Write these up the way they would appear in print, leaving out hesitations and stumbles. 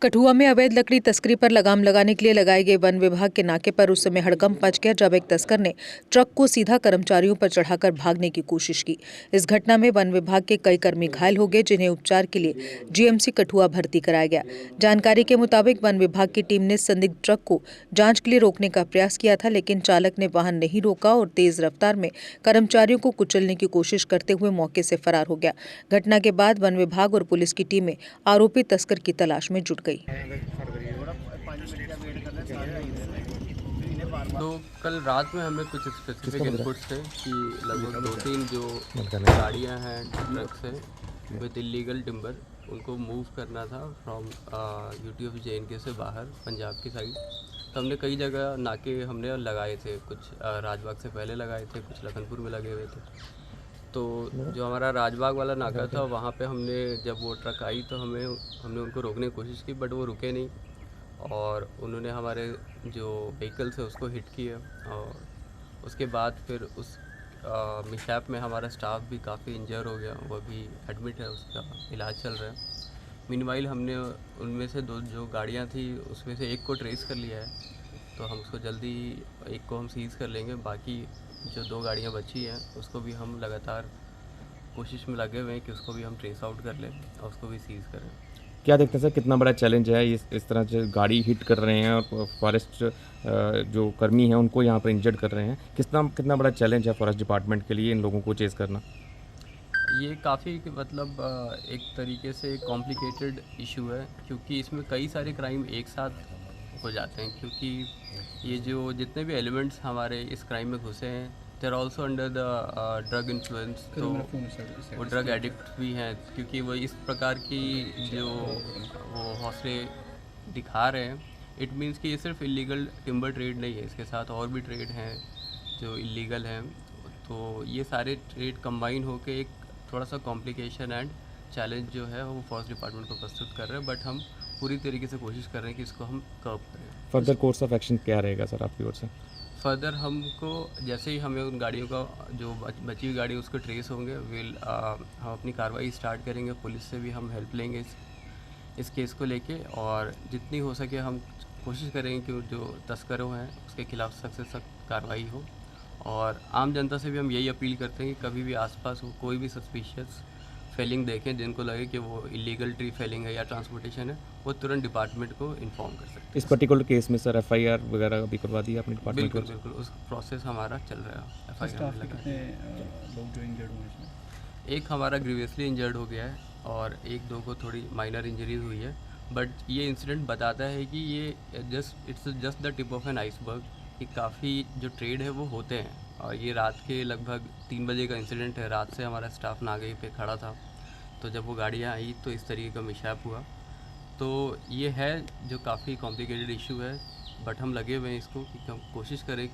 कठुआ में अवैध लकड़ी तस्करी पर लगाम लगाने के लिए लगाए गए वन विभाग के नाके पर उस समय हड़कंप मच गया जब एक तस्कर ने ट्रक को सीधा कर्मचारियों पर चढ़ाकर भागने की कोशिश की। इस घटना में वन विभाग के कई कर्मी घायल हो गए, जिन्हें उपचार के लिए जीएमसी कठुआ भर्ती कराया गया। जानकारी के मुताबिक वन विभाग की टीम ने संदिग्ध ट्रक को जांच के लिए रोकने का प्रयास किया था, लेकिन चालक ने वाहन नहीं रोका और तेज रफ्तार में कर्मचारियों को कुचलने की कोशिश करते हुए मौके से फरार हो गया। घटना के बाद वन विभाग और पुलिस की टीमें आरोपी तस्कर की तलाश में जुट गई। तो कल रात में हमें कुछ स्पेसिफिक इनपुट्स थे कि लगभग 2-3 जो गाड़ियां हैं ट्रक से विद इलीगल टिम्बर उनको मूव करना था फ्रॉम यूटी ऑफ JNK से बाहर पंजाब की साइड। तो हमने कई जगह नाके हमने लगाए थे, कुछ राजबाग से पहले लगाए थे, कुछ लखनपुर में लगे हुए थे। तो जो हमारा राजबाग वाला नाका था वहाँ पे हमने जब वो ट्रक आई तो हमने उनको रोकने की कोशिश की, बट वो रुके नहीं और उन्होंने हमारे जो व्हीकल्स है उसको हिट किया। और उसके बाद फिर उस मिसहैप में हमारा स्टाफ भी काफ़ी इंजर हो गया, वो भी एडमिट है, उसका इलाज चल रहा है। मीनवाइल हमने उनमें से दो जो गाड़ियाँ थी उसमें से एक को ट्रेस कर लिया है, तो हम उसको जल्दी एक को हम सीज़ कर लेंगे। बाकी जो 2 गाड़ियाँ बची हैं उसको भी हम लगातार कोशिश में लगे हुए हैं कि उसको भी हम ट्रेस आउट कर लें और उसको भी सीज़ करें। क्या देखते हैं सर, कितना बड़ा चैलेंज है इस तरह से गाड़ी हिट कर रहे हैं और फॉरेस्ट जो कर्मी हैं उनको यहाँ पर इंजर्ड कर रहे हैं, कितना बड़ा चैलेंज है फॉरेस्ट डिपार्टमेंट के लिए इन लोगों को चेज़ करना? ये काफ़ी मतलब एक तरीके से कॉम्प्लिकेटेड इशू है, क्योंकि इसमें कई सारे क्राइम एक साथ हो जाते हैं। क्योंकि ये जो जितने भी एलिमेंट्स हमारे इस क्राइम में घुसे हैं they are also under the drug influence, तो वो ड्रग एडिक्ट भी हैं, क्योंकि वो इस प्रकार की जो वो हौसले दिखा रहे हैं। इट मीन्स कि ये सिर्फ इलीगल टिम्बर ट्रेड नहीं है, इसके साथ और भी ट्रेड हैं जो इलीगल हैं। तो ये सारे ट्रेड कंबाइन होकर एक थोड़ा सा कॉम्प्लिकेशन एंड चैलेंज जो है वो फॉरेस्ट डिपार्टमेंट को प्रस्तुत कर रहे हैं, बट हम पूरी तरीके से कोशिश कर रहे हैं कि इसको हम कर्व करें। फर्दर कोर्स ऑफ एक्शन क्या रहेगा सर आपकी ओर से? फर्दर हमको जैसे ही हमें उन गाड़ियों का जो बची हुई गाड़ी उसको ट्रेस होंगे हम अपनी कार्रवाई स्टार्ट करेंगे। पुलिस से भी हम हेल्प लेंगे इस केस को लेके, और जितनी हो सके हम कोशिश करेंगे कि जो तस्करों हैं उसके खिलाफ सख्त से सख्त कार्रवाई हो। और आम जनता से भी हम यही अपील करते हैं कि कभी भी आसपास हो कोई भी सस्पिशियस फेलिंग देखें, जिनको लगे कि वो इलीगल ट्री फेलिंग है या ट्रांसपोर्टेशन है, वो तुरंत डिपार्टमेंट को इन्फॉर्म कर सकते हैं। इस पर्टिकुलर केस में सर FIR वगैरह भी करवा दी अपने डिपार्टमेंट? बिल्कुल उस प्रोसेस हमारा चल रहा है। FIR में कितने लोग जो इंजर्ड हुए इसमें? एक हमारा ग्रीवियसली इंजर्ड हो गया है और 1-2 को थोड़ी माइनर इंजरीज हुई है, बट ये इंसिडेंट बताता है कि ये it's just the tip of an iceberg, कि काफ़ी जो ट्रेड है वो होते हैं। और ये रात के लगभग 3 बजे का इंसिडेंट है। रात से हमारा स्टाफ नागे पे खड़ा था, तो जब वो गाड़ियाँ आई तो इस तरीके का मिसहैप हुआ। तो ये है जो काफ़ी कॉम्प्लिकेटेड इशू है, बट हम लगे हुए हैं इसको कि हम कोशिश करें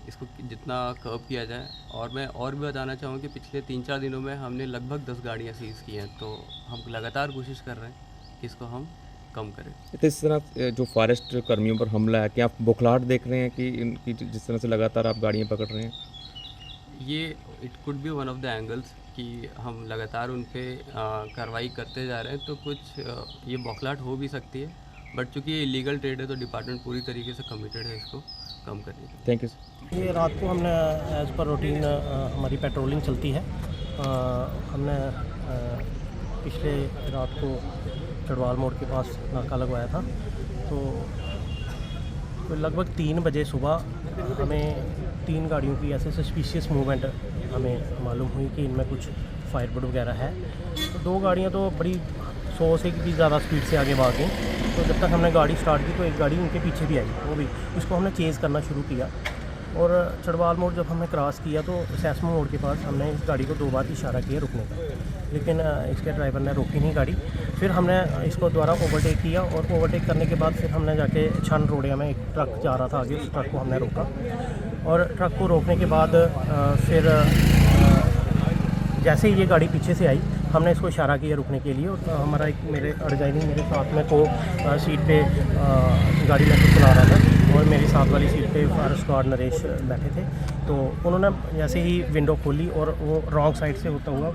इसको जितना कर्व किया जाए। और मैं और भी बताना चाहूँ कि पिछले 3-4 दिनों में हमने लगभग 10 गाड़ियाँ सीज़ की हैं, तो हम लगातार कोशिश कर रहे हैं कि इसको हम कम करें। तो इस तरह जो फॉरेस्ट कर्मियों पर हमला है, क्या आप बौखलाहट देख रहे हैं कि इनकी जिस तरह से लगातार आप गाड़ियाँ पकड़ रहे हैं? ये it could be one of the angles कि हम लगातार उन पर कार्रवाई करते जा रहे हैं, तो कुछ ये बौखलाहट हो भी सकती है, बट चूँकि ये इलीगल ट्रेड है तो डिपार्टमेंट पूरी तरीके से कमिटेड है इसको कम करने के लिए। Thank you sir. ये रात को हमने एज़ पर रूटीन हमारी पेट्रोलिंग चलती है। हमने पिछले रात को चढ़वाल मोड़ के पास नाका लगवाया था, तो लगभग 3 बजे सुबह हमें 3 गाड़ियों की ऐसे सस्पिशियस मूवमेंट हमें मालूम हुई कि इनमें कुछ फायरवुड वगैरह है। तो 2 गाड़ियां तो बड़ी 100 से भी ज़्यादा स्पीड से आगे भाग गई। तो जब तक हमने गाड़ी स्टार्ट की तो एक गाड़ी उनके पीछे भी आई, वो भी उसको हमने चेज़ करना शुरू किया। और चढ़वाल मोड़ जब हमने क्रॉस किया तो सैसमो मोड़ के पास हमने इस गाड़ी को 2 बार इशारा किया रुकने का, लेकिन इसके ड्राइवर ने रोकी नहीं गाड़ी। फिर हमने इसको दोबारा ओवरटेक किया और ओवरटेक करने के बाद फिर हमने जाके छन रोडिया में एक ट्रक जा रहा था आगे, उस ट्रक को हमने रोका। और ट्रक को रोकने के बाद फिर जैसे ही ये गाड़ी पीछे से आई हमने इसको इशारा किया रुकने के लिए। और हमारा एक मेरे अर्जाइनी मेरे साथ में को सीट पे गाड़ी में चला रहा था और मेरी साथ वाली सीट पे फायर स्क्वाड नरेश बैठे थे। तो उन्होंने जैसे ही विंडो खोली और वो रॉन्ग साइड से होता हुआ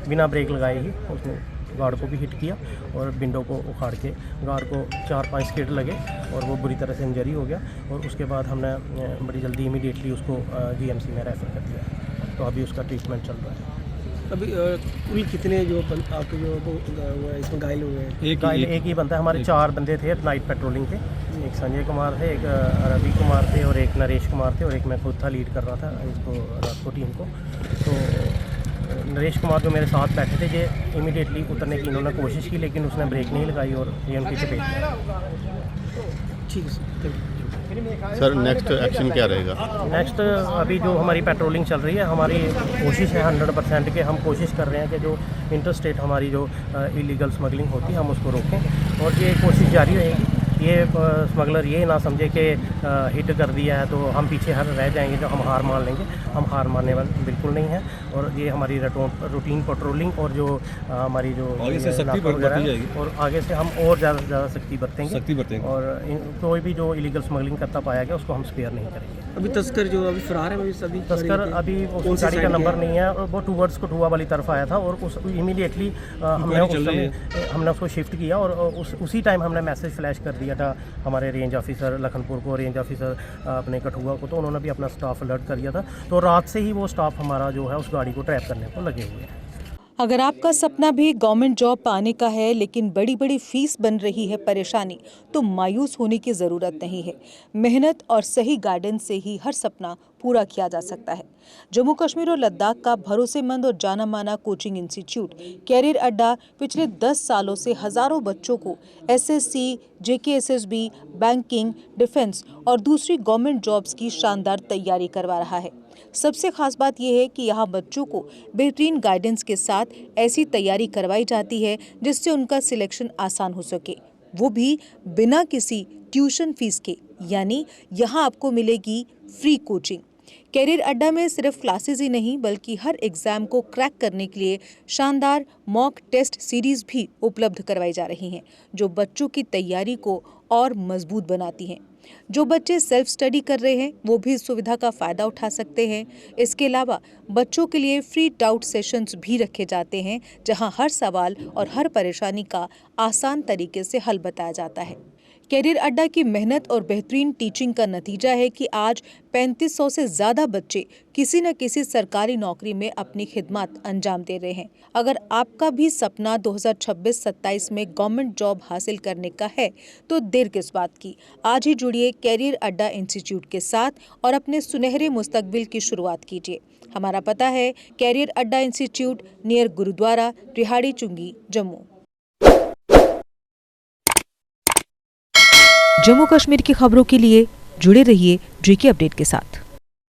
बिना ब्रेक लगाए ही उसने गार्ड को भी हिट किया और विंडो को उखाड़ के गार्ड को 4-5 स्किड लगे और वो बुरी तरह से इंजरी हो गया। और उसके बाद हमने बड़ी जल्दी इमीडिएटली उसको जीएमसी में रेफ़र कर दिया, तो अभी उसका ट्रीटमेंट चल रहा है। अभी कुल कितने जो आपके जो वो इसमें घायल हुए हैं? घायल एक ही बंदा है। हमारे 4 बंदे थे, नाइट पेट्रोलिंग थे। एक संजय कुमार थे, एक रवि कुमार थे और एक नरेश कुमार थे और एक मैं खुद था, लीड कर रहा था इसको, रात को टीम को। तो नरेश कुमार जो मेरे साथ बैठे थे, ये इमीडिएटली उतरने की इन्होंने कोशिश की लेकिन उसने ब्रेक नहीं लगाई और ये उनकी चपेट में। ठीक है sir, thank you. Sir next action क्या रहेगा? नेक्स्ट अभी जो हमारी पेट्रोलिंग चल रही है, हमारी कोशिश है 100% के हम कोशिश कर रहे हैं कि जो इंटर स्टेट हमारी जो इलीगल स्मगलिंग होती है हम उसको रोकें और ये कोशिश जारी रहेगी। ये स्मगलर ये ना समझे कि हिट कर दिया है तो हम पीछे रह जाएंगे, जो हम हार मान लेंगे। हम हार मानने वाले बिल्कुल नहीं हैं और ये हमारी रूटीन पेट्रोलिंग और जो हमारी जो आगे से सख्ती बढ़ती जाएगी और आगे से हम और ज़्यादा से ज़्यादा सख्ती बरतेंगे और कोई भी जो इलीगल स्मगलिंग करता पाया गया उसको हम स्पेयर नहीं करेंगे। अभी तस्कर जो अभी फरार है, अभी तस्कर अभी उस गाड़ी का नंबर नहीं है और वो टूवर्ड्स कठुआ वाली तरफ आया था और उस इमीडिएटली हमने उसको शिफ्ट किया और उसी टाइम हमने मैसेज फ्लैश कर दिया था हमारे रेंज ऑफिसर लखनपुर को, रेंज ऑफिसर अपने कठुआ को, तो उन्होंने भी अपना स्टाफ अलर्ट कर दिया था। तो रात से ही वो स्टाफ हमारा जो है उस गाड़ी को ट्रैप करने को लगे हुए हैं। अगर आपका सपना भी गवर्नमेंट जॉब पाने का है लेकिन बड़ी बड़ी फीस बन रही है परेशानी, तो मायूस होने की ज़रूरत नहीं है। मेहनत और सही गाइडेंस से ही हर सपना पूरा किया जा सकता है। जम्मू कश्मीर और लद्दाख का भरोसेमंद और जाना माना कोचिंग इंस्टीट्यूट कैरियर अड्डा पिछले 10 सालों से हजारों बच्चों को एसएससी, जेकेएसएसबी, बैंकिंग, डिफेंस और दूसरी गवर्नमेंट जॉब्स की शानदार तैयारी करवा रहा है। सबसे खास बात यह है कि यहाँ बच्चों को बेहतरीन गाइडेंस के साथ ऐसी तैयारी करवाई जाती है जिससे उनका सिलेक्शन आसान हो सके, वो भी बिना किसी ट्यूशन फीस के। यानी यहाँ आपको मिलेगी फ्री कोचिंग। कैरियर अड्डा में सिर्फ क्लासेस ही नहीं बल्कि हर एग्जाम को क्रैक करने के लिए शानदार मॉक टेस्ट सीरीज भी उपलब्ध करवाई जा रही हैं, जो बच्चों की तैयारी को और मजबूत बनाती हैं। जो बच्चे सेल्फ स्टडी कर रहे हैं वो भी इस सुविधा का फ़ायदा उठा सकते हैं। इसके अलावा बच्चों के लिए फ्री डाउट सेशंस भी रखे जाते हैं, जहां हर सवाल और हर परेशानी का आसान तरीके से हल बताया जाता है। कैरियर अड्डा की मेहनत और बेहतरीन टीचिंग का नतीजा है कि आज 3500 से ज़्यादा बच्चे किसी न किसी सरकारी नौकरी में अपनी खिदमत अंजाम दे रहे हैं। अगर आपका भी सपना 2026-27 में गवर्नमेंट जॉब हासिल करने का है तो देर किस बात की। आज ही जुड़िए कैरियर अड्डा इंस्टीट्यूट के साथ और अपने सुनहरे मुस्तकबिल की शुरुआत कीजिए। हमारा पता है कैरियर अड्डा इंस्टीट्यूट, नियर गुरुद्वारा, रिहाड़ी चुंगी, जम्मू। जम्मू कश्मीर की खबरों के लिए जुड़े रहिए जेके अपडेट के साथ।